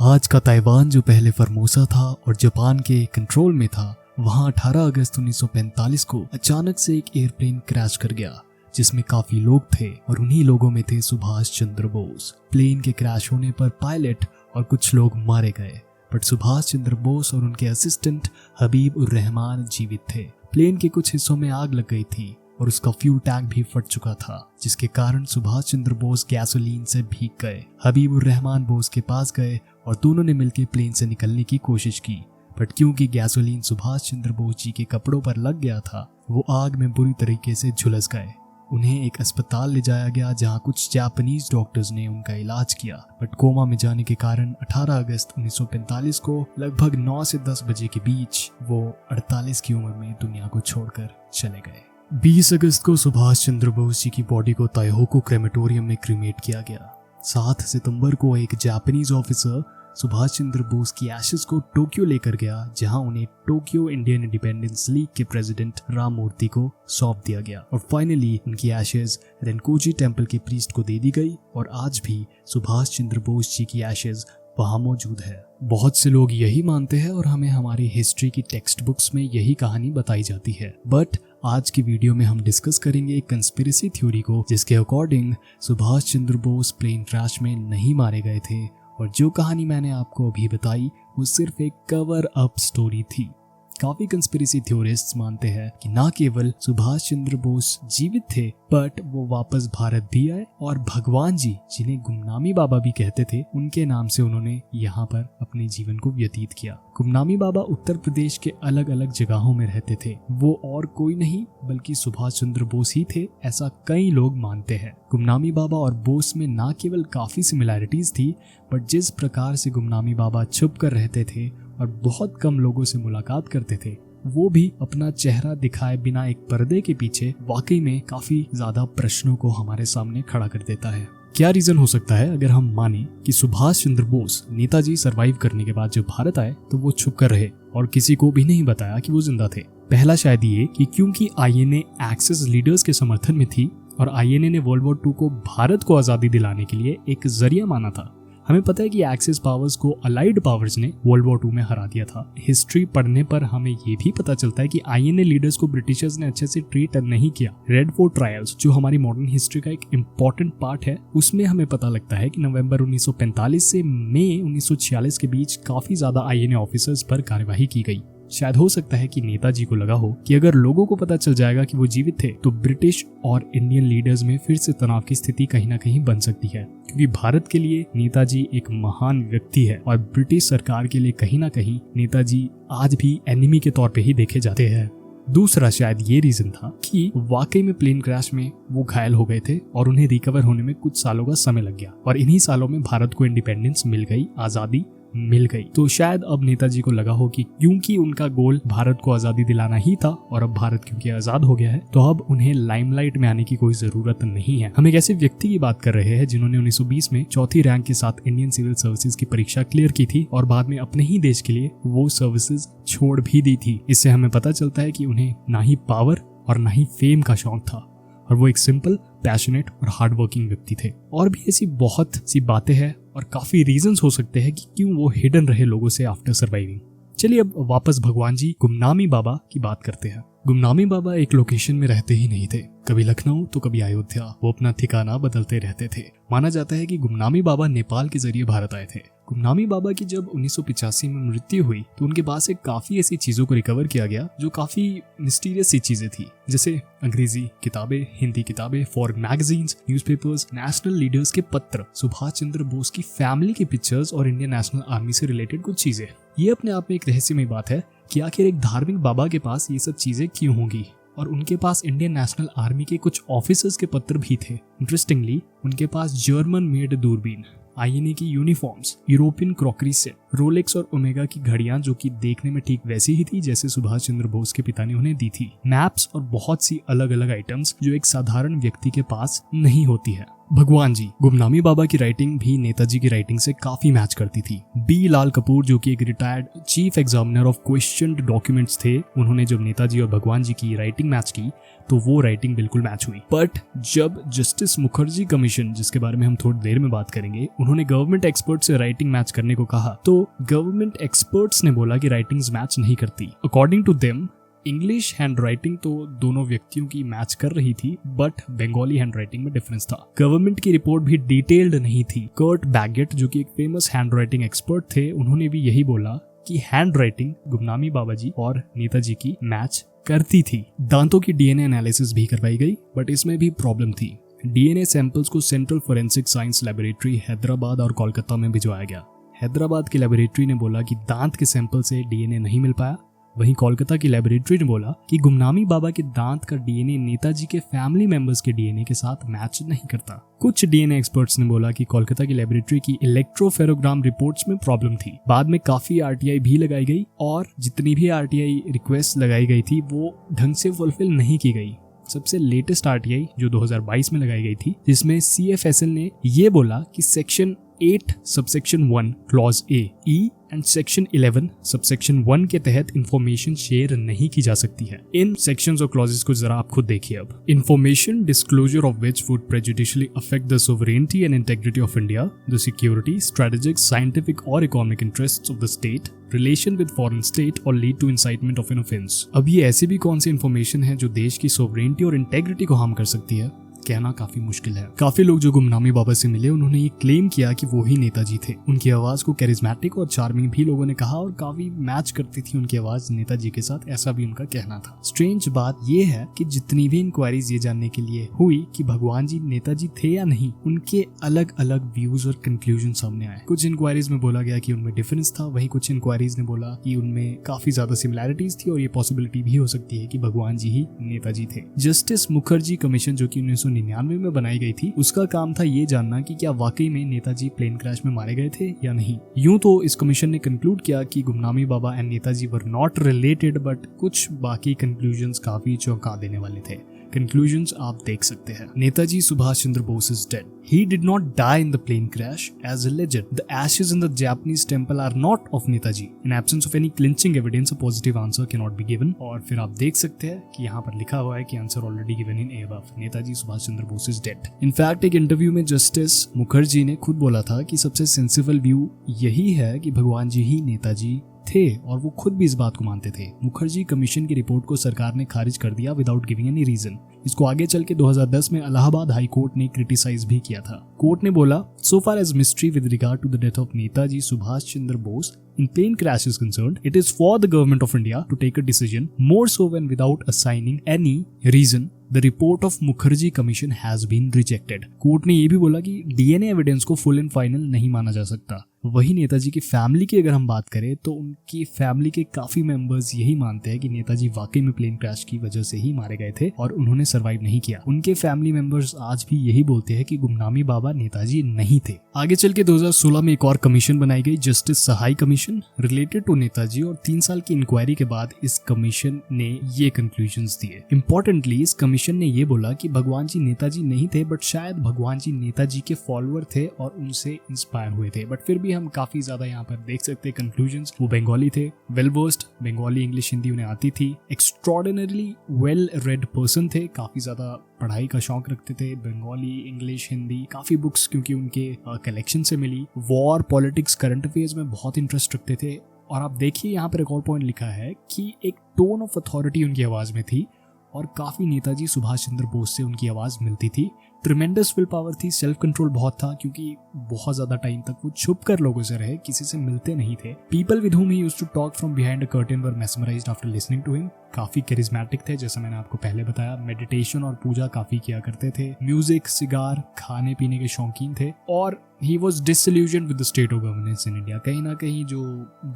आज का ताइवान जो पहले फॉर्मोसा था और जापान के कंट्रोल में था, वहां 18 अगस्त 1945 को अचानक से एक एयरप्लेन क्रैश कर गया जिसमें काफी लोग थे और उन्हीं लोगों में थे सुभाष चंद्र बोस। प्लेन के क्रैश होने पर पायलट और कुछ लोग मारे गए, बट सुभाष चंद्र बोस और उनके असिस्टेंट हबीब उर रहमान जीवित थे। प्लेन के कुछ हिस्सों में आग लग गई थी और उसका फ्यूल टैंक भी फट चुका था, जिसके कारण सुभाष चंद्र बोस गैसोलीन से भीग गए। हबीब उर रहमान बोस के पास गए और दोनों ने मिलकर प्लेन से निकलने की कोशिश की, बट क्योंकि गैसोलीन सुभाष चंद्र बोस जी के कपड़ों पर लग गया था, वो आग में बुरी तरीके से झुलस गए। उन्हें एक अस्पताल ले जाया गया जहां कुछ जापानीज डॉक्टर्स ने उनका इलाज किया, बट कोमा में जाने के कारण 18 अगस्त 1945 को लगभग 9 से 10 बजे के बीच वो 48 की उम्र में दुनिया को छोड़कर चले गए। 20 अगस्त को सुभाष चंद्र बोस जी की बॉडी को ताइहोकू क्रेमेटोरियम में क्रीमेट किया गया। 7 सितंबर को एक जापानीज ऑफिसर सुभाष चंद्र बोस की एशेज को टोक्यो लेकर गया, जहां उन्हें टोक्यो इंडियन इंडिपेंडेंस लीग के प्रेसिडेंट राम मूर्ति को सौंप दिया गया और फाइनली उनकी एशेज रेनकोजी टेम्पल के प्रीस्ट को दे दी गई और आज भी सुभाष चंद्र बोस जी की एशेज वहां मौजूद है। बहुत से लोग यही मानते हैं और हमें हमारी हिस्ट्री की टेक्स्ट बुक्स में यही कहानी बताई जाती है, बट आज की वीडियो में हम डिस्कस करेंगे एक कंस्पिरेसी थ्योरी को, जिसके according Subhash Chandra Bose plane crash में नहीं मारे गए थे और जो कहानी मैंने आपको अभी बताई वो सिर्फ एक कवर अप स्टोरी थी। काफी कंस्पिरेसी थ्योरिस्ट्स मानते हैं कि ना केवल सुभाष चंद्र बोस जीवित थे, बट वो वापस भारत भी आए और भगवान जी, जिन्हें गुमनामी बाबा भी कहते थे, उनके नाम से उन्होंने यहाँ पर अपने जीवन को व्यतीत किया। गुमनामी बाबा उत्तर प्रदेश के अलग अलग जगहों में रहते थे। वो और कोई नहीं बल्कि सुभाष चंद्र बोस ही थे, ऐसा कई लोग मानते हैं। गुमनामी बाबा और बोस में ना केवल काफी सिमिलैरिटीज थी, बट जिस प्रकार से गुमनामी बाबा छुप कर रहते थे और बहुत कम लोगों से मुलाकात करते थे, वो भी अपना चेहरा दिखाए बिना एक पर्दे के पीछे वाकई में काफी ज्यादा प्रश्नों को हमारे सामने खड़ा कर देता है। क्या रीजन हो सकता है अगर हम माने कि सुभाष चंद्र बोस नेताजी सरवाइव करने के बाद जब भारत आए तो वो छुप कर रहे और किसी को भी नहीं बताया कि वो जिंदा थे? पहला शायद ये कि क्योंकि आईएनए एक्सेस लीडर्स के समर्थन में थी और आईएनए ने वर्ल्ड वॉर 2 को भारत को आजादी दिलाने के लिए एक जरिया माना था। हमें पता है कि एक्सेस पावर्स को अलाइड पावर्स ने वर्ल्ड वॉर 2 में हरा दिया था। हिस्ट्री पढ़ने पर हमें ये भी पता चलता है कि आईएनए लीडर्स को ब्रिटिशर्स ने अच्छे से ट्रीट नहीं किया। रेड फोर्ट ट्रायल्स, जो हमारी मॉडर्न हिस्ट्री का एक इम्पोर्टेंट पार्ट है, उसमें हमें पता लगता है कि नवंबर 1945 से मई 1946 के बीच काफी ज्यादा आईएनए ऑफिसर्स पर कार्यवाही की गई। शायद हो सकता है कि नेताजी को लगा हो कि अगर लोगों को पता चल जाएगा कि वो जीवित थे तो ब्रिटिश और इंडियन लीडर्स में फिर से तनाव की स्थिति कहीं ना कहीं बन सकती है, क्योंकि भारत के लिए नेताजी एक महान व्यक्ति है और ब्रिटिश सरकार के लिए कहीं ना कहीं नेताजी आज भी एनिमी के तौर पे ही देखे जाते हैं। दूसरा शायद ये रीजन था कि वाकई में प्लेन क्रैश में वो घायल हो गए थे और उन्हें रिकवर होने में कुछ सालों का समय लग गया और इन्हीं सालों में भारत को इंडिपेंडेंस मिल गई, आजादी मिल गई। तो शायद अब नेताजी को लगा हो कि क्योंकि उनका गोल भारत को आजादी दिलाना ही था और अब भारत क्योंकि आजाद हो गया है, तो अब उन्हें लाइमलाइट में आने की कोई जरूरत नहीं है। हम एक ऐसे व्यक्ति की बात कर रहे हैं जिन्होंने 1920 में चौथी रैंक के साथ इंडियन सिविल सर्विसेज की परीक्षा क्लियर की थी और बाद में अपने ही देश के लिए वो सर्विसेज छोड़ भी दी थी। इससे हमें पता चलता है कि उन्हें ना ही पावर और ना ही फेम का शौक था और वो एक सिंपल, पैशनेट और हार्ड वर्किंग व्यक्ति थे। और भी ऐसी बहुत सी बातें हैं और काफी रीजंस हो सकते हैं कि क्यों वो हिडन रहे लोगों से आफ्टर सर्वाइविंग। चलिए अब वापस भगवान जी गुमनामी बाबा की बात करते हैं। गुमनामी बाबा एक लोकेशन में रहते ही नहीं थे, कभी लखनऊ तो कभी अयोध्या। वो अपना ठिकाना बदलते रहते थे। माना जाता है कि गुमनामी बाबा नेपाल के जरिए भारत आए थे। गुमनामी बाबा की जब 1985 में मृत्यु हुई तो उनके पास से काफी ऐसी चीजों को रिकवर किया गया जो काफी मिस्टीरियस सी चीजें थी, जैसे अंग्रेजी किताबें, हिंदी किताबें, foreign magazines, newspapers, national leaders के पत्र, सुभाष चंद्र बोस की फैमिली के पिक्चर्स और इंडियन नेशनल आर्मी से रिलेटेड कुछ चीजें। ये अपने आप में एक रहस्यमय बात है कि आखिर एक धार्मिक बाबा के पास ये सब चीजें क्यों होंगी, और उनके पास इंडियन नेशनल आर्मी के कुछ ऑफिसर्स के पत्र भी थे। इंटरेस्टिंगली उनके पास जर्मन मेड दूरबीन, आईएनए की uniforms, European crockery set, Rolex और ओमेगा की घड़ियां जो कि देखने में ठीक वैसी ही थी जैसे सुभाष चंद्र बोस के पिता ने उन्हें दी थी, मैप्स और बहुत सी अलग अलग आइटम्स जो एक साधारण व्यक्ति के पास नहीं होती है। भगवान जी, गुमनामी बाबा की राइटिंग भी नेताजी की राइटिंग से काफी मैच करती थी। बी लाल कपूर, जो कि एक retired chief examiner of questioned documents थे, उन्होंने जब नेताजी और भगवान जी की राइटिंग मैच की तो वो राइटिंग बिल्कुल मैच हुई। बट जब जस्टिस मुखर्जी कमीशन, जिसके बारे में हम थोड़ी देर में बात करेंगे, उन्होंने गवर्नमेंट एक्सपर्ट से राइटिंग मैच करने को कहा तो गवर्नमेंट एक्सपर्ट्स ने बोला कि राइटिंग्स मैच नहीं करती। According to them English handwriting तो दोनों व्यक्तियों की मैच कर रही थी, बट बंगाली हैंड राइटिंग में डिफरेंस था। गवर्नमेंट की रिपोर्ट भी डिटेल्ड नहीं थी। कर्ट बैगेट, जो कि एक फेमस हैंड राइटिंग एक्सपर्ट थे, उन्होंने भी यही बोला कि हैंड राइटिंग गुमनामी बाबा जी और नेताजी की मैच करती थी। दांतों की डीएनए एनालिसिस भी करवाई गई, बट इसमें भी प्रॉब्लम थी। डीएनए सैंपल्स को central forensic science laboratory Hyderabad और कोलकाता में भिजवाया गया। हैदराबाद की लैबोरेटरी ने बोला कि दांत के सैंपल से डीएनए नहीं मिल पाया। वहीं कोलकाता की लैबोरेटरी ने बोला कि गुमनामी बाबा के दांत का डीएनए नेताजी के फैमिली मेंबर्स के डीएनए के साथ मैच नहीं करता। कुछ डीएनए एक्सपर्ट्स ने बोला कि कोलकाता की लैबोरेटरी की इलेक्ट्रोफेरोग्राम रिपोर्ट्स में प्रॉब्लम थी। बाद में काफी आरटीआई भी लगाई गई और जितनी भी आरटीआई रिक्वेस्ट लगाई गई थी वो ढंग से फुलफिल नहीं की गई। सबसे लेटेस्ट आरटीआई जो 2022 में लगाई गई थी, जिसमें सीएफएसएल ने ये बोला कि section 8 subsection 1 clause A E and section 11 subsection 1 के तहत इंफॉर्मेशन शेयर नहीं की जा सकती है। इन सेक्शंस और क्लॉजेस को जरा आप खुद देखिए। अब information disclosure of which would prejudicially affect the sovereignty and integrity of India, the security, strategic, scientific और economic interests of the state, relation with foreign state और lead to incitement of an offence. अब ये ऐसी भी कौन सी information है जो देश की सोवरेनिटी और इंटेग्रिटी को हार्म कर सकती है, कहना काफी मुश्किल है। काफी लोग जो गुमनामी बाबा से मिले उन्होंने ये क्लेम किया कि वो ही नेताजी थे। उनकी आवाज को कैरिज्मेटिक और चार्मिंग भी लोगों ने कहा और काफी मैच करती थी उनकी आवाज नेताजी के साथ, ऐसा भी उनका कहना था। स्ट्रेंज बात ये है कि जितनी भी इंक्वायरीज ये जानने के लिए हुई कि भगवान जी नेताजी थे या नहीं, उनके अलग अलग व्यूज और कंक्लूजन सामने आए। कुछ इंक्वायरीज में बोला गया कि उनमें डिफरेंस था, वहीं कुछ इंक्वायरीज ने बोला कि उनमें काफी ज्यादा सिमिलैरिटीज थी और ये पॉसिबिलिटी भी हो सकती है कि भगवान जी ही नेताजी थे। जस्टिस मुखर्जी कमीशन, जो कि 1999 में बनाई गई थी, उसका काम था ये जानना कि क्या वाकई में नेताजी प्लेन क्रैश में मारे गए थे या नहीं। यूं तो इस कमीशन ने कंक्लूड किया कि Gumnami Baba and Netaji were not related, but कुछ बाकी कंक्लूजन्स काफी चौंका देने वाले थे। कंक्लूजन्स आप देख सकते हैं। Netaji Subhash Chandra Bose is dead. He did not die in the plane crash as alleged. The ashes in the Japanese temple are not of Netaji. In absence of any clinching evidence, a positive answer cannot be given. और फिर आप देख सकते हैं कि यहाँ पर लिखा हुआ है कि answer already given in above. Netaji Subhash Chandra Bose is dead. In fact एक इंटरव्यू में जस्टिस मुखर्जी ने खुद बोला था कि सबसे सेंसिबल व्यू यही है कि भगवान जी ही नेताजी थे और वो खुद भी इस बात को मानते थे। मुखर्जी कमीशन की रिपोर्ट को सरकार ने खारिज कर दिया विदाउट गिविंग एनी रीजन। इसको आगे चल के 2010 में इलाहाबाद हाई कोर्ट ने क्रिटिसाइज भी किया था। कोर्ट ने बोला, so far as mystery with regard to the death of Netaji Subhash Chandra Bose in plane crash is concerned, it is for the government of India to take a decision, more so when without assigning any reason the report of Mukherjee Commission has been rejected. Court ने ये भी बोला कि DNA evidence को full and final नहीं माना जा सकता। वही नेताजी की फैमिली की अगर हम बात करें तो उनकी फैमिली के काफी मेंबर्स यही मानते हैं कि नेताजी वाकई में प्लेन क्रैश की वजह से ही मारे गए थे और उन्होंने सरवाइव नहीं किया। उनके फैमिली मेंबर्स आज भी यही बोलते हैं कि गुमनामी बाबा नेताजी नहीं थे। आगे चल के 2016 में एक और कमीशन बनाई गई, justice Sahay commission, related to Netaji, और 3 साल की इंक्वायरी के बाद इस कमीशन ने ये कंक्लूजन्स दिए। इंपॉर्टेंटली इस कमीशन ने ये बोला कि भगवान जी नेताजी नहीं थे, बट शायद भगवान जी नेताजी के फॉलोअर थे और उनसे इंस्पायर हुए थे। बट फिर भी हम काफी ज्यादा यहाँ पर देख सकते हैं कंक्लूजन्स। वो बंगाली थे, well versed, Bengali English Hindi उन्हें आती थी, एक्स्ट्रॉर्डिनरली वेल रेड पर्सन थे, काफी ज्यादा पढ़ाई का शौक रखते थे, बंगाली इंग्लिश हिंदी काफी बुक्स क्योंकि उनके कलेक्शन से मिली। वॉर पॉलिटिक्स करंट अफेयर्स में बहुत इंटरेस्ट रखते थे। और आप देखिए यहाँ पर एक और पॉइंट लिखा है कि एक टोन ऑफ अथॉरिटी उनकी आवाज में थी और काफी नेताजी सुभाष चंद्र बोस से उनकी आवाज मिलती थी। ट्रिमेंडस विल पावर थी, सेल्फ कंट्रोल बहुत था क्योंकि बहुत ज्यादा टाइम तक वो छुप कर लोगों से रहे, किसी से मिलते नहीं थे। People with whom he used to talk from behind a curtain were mesmerised after listening to him. काफी करिश्मेटिक थे, जैसा मैंने आपको पहले बताया। मेडिटेशन और पूजा काफी किया करते थे। म्यूजिक, सिगार, खाने पीने के शौकीन थे और he was disillusioned with the state of governance in India. कहीं ना कहीं जो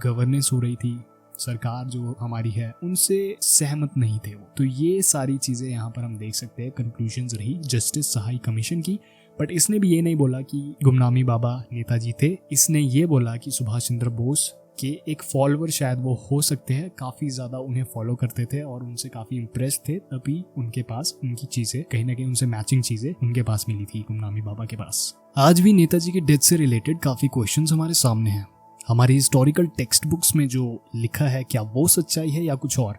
गवर्नेंस हो रही थी, सरकार जो हमारी है, उनसे सहमत नहीं थे वो। तो ये सारी चीजें यहाँ पर हम देख सकते हैं कंक्लूजन्स रही जस्टिस सहाय कमीशन की। बट इसने भी ये नहीं बोला कि गुमनामी बाबा नेताजी थे, इसने ये बोला कि सुभाष चंद्र बोस कि एक फॉलोअर शायद वो हो सकते हैं, काफी ज्यादा उन्हें फॉलो करते थे और उनसे काफी इम्प्रेस थे, तभी उनके पास उनकी चीजें कहीं ना कहीं उनसे मैचिंग चीजें उनके पास मिली थी गुमनामी बाबा के पास। आज भी नेताजी के डेथ से रिलेटेड काफी क्वेश्चंस हमारे सामने हैं। हमारी हिस्टोरिकल टेक्स्ट बुक्स में जो लिखा है क्या वो सच्चाई है या कुछ और,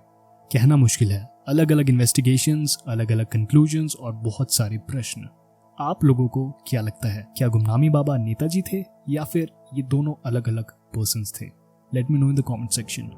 कहना मुश्किल है। अलग अलग इन्वेस्टिगेशंस, अलग अलग कंक्लूजन्स और बहुत सारे प्रश्न। आप लोगों को क्या लगता है, क्या गुमनामी बाबा नेताजी थे या फिर ये दोनों अलग अलग पर्सन्स थे? Let me know in the comment section.